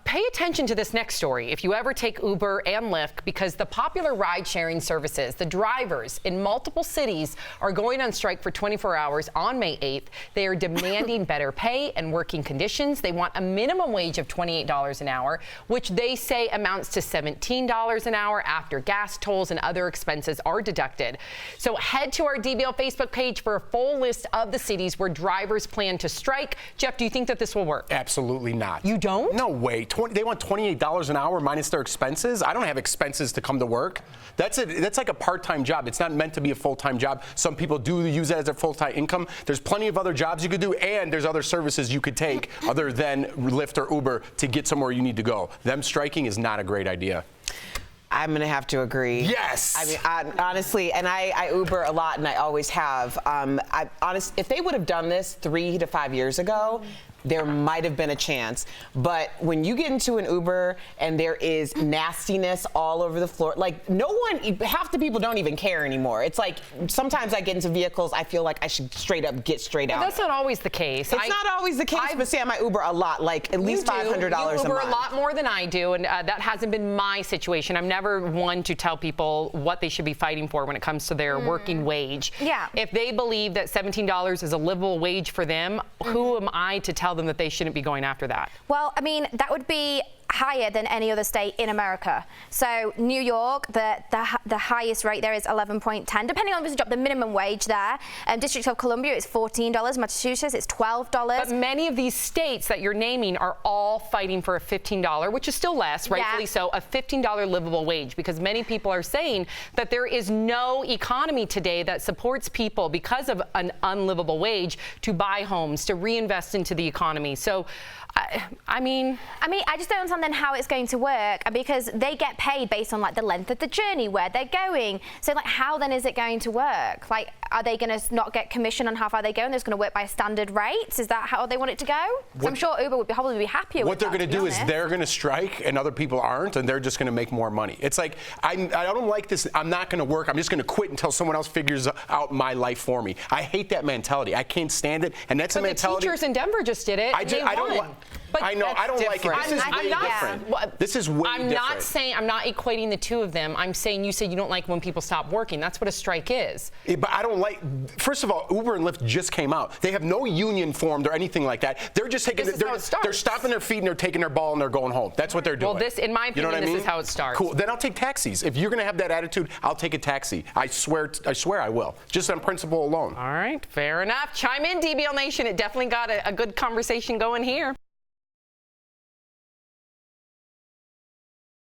Pay attention to this next story if you ever take Uber and Lyft, because the popular ride-sharing services, the drivers in multiple cities are going on strike for 24 hours on May 8th. They are demanding better pay and working conditions. They want a minimum wage of $28 an hour, which they say amounts to $17 an hour after gas tolls and other expenses are deducted. So head to our DBL Facebook page for a full list of the cities where drivers plan to strike. Jeff, do you think that this will work? Absolutely not. You don't? No way. They want $28 an hour minus their expenses. I don't have expenses to come to work. That's like a part-time job. It's not meant to be a full-time job. Some people do use that as their full-time income. There's plenty of other jobs you could do, and there's other services you could take other than Lyft or Uber to get somewhere you need to go. Them striking is not a great idea. I'm going to have to agree. Yes. I mean, honestly, and I Uber a lot, and I always have. If they would have done this 3 to 5 years ago, there might have been a chance. But when you get into an Uber and there is nastiness all over the floor, like half the people don't even care anymore. It's like sometimes I get into vehicles, I feel like I should get straight out. That's not always the case. It's not always the case, but Sam, I Uber a lot, like at least $500 a month. You Uber a lot more than I do, and that hasn't been my situation. I'm never one to tell people what they should be fighting for when it comes to their working wage. Yeah. If they believe that $17 is a livable wage for them, who am I to tell them that they shouldn't be going after that? Well, I mean, that would be higher than any other state in America. So New York, the highest rate there is 11.10, depending on the job. The minimum wage there. District of Columbia is $14. Massachusetts, it's $12. But many of these states that you're naming are all fighting for a $15, which is still less, rightfully so, a $15 livable wage, because many people are saying that there is no economy today that supports people because of an unlivable wage to buy homes, to reinvest into the economy. So, I mean, I just don't understand then how it's going to work, because they get paid based on like the length of the journey, where they're going. So like, how then is it going to work? Like, are they going to not get commission on how far they go, and they're just going to work by standard rates? Is that how they want it to go? So I'm sure Uber would probably be happier What with they're that, going to do is they're going to strike and other people aren't, and they're just going to make more money. It's like, I don't like this. I'm not going to work. I'm just going to quit until someone else figures out my life for me. I hate that mentality. I can't stand it, and that's a mentality. The teachers in Denver just did it. I don't like. I know. I don't like it. This is way different. This is way different. I'm not equating the two of them. I'm saying, you said you don't like when people stop working. That's what a strike is. But I don't like. First of all, Uber and Lyft just came out. They have no union formed or anything like that. They're just taking. They're stopping their feet and they're taking their ball and they're going home. That's what they're doing. Well, in my opinion, this is how it starts. Cool. Then I'll take taxis. If you're going to have that attitude, I'll take a taxi. I swear I will. Just on principle alone. All right. Fair enough. Chime in, DBL Nation. It definitely got a good conversation going here.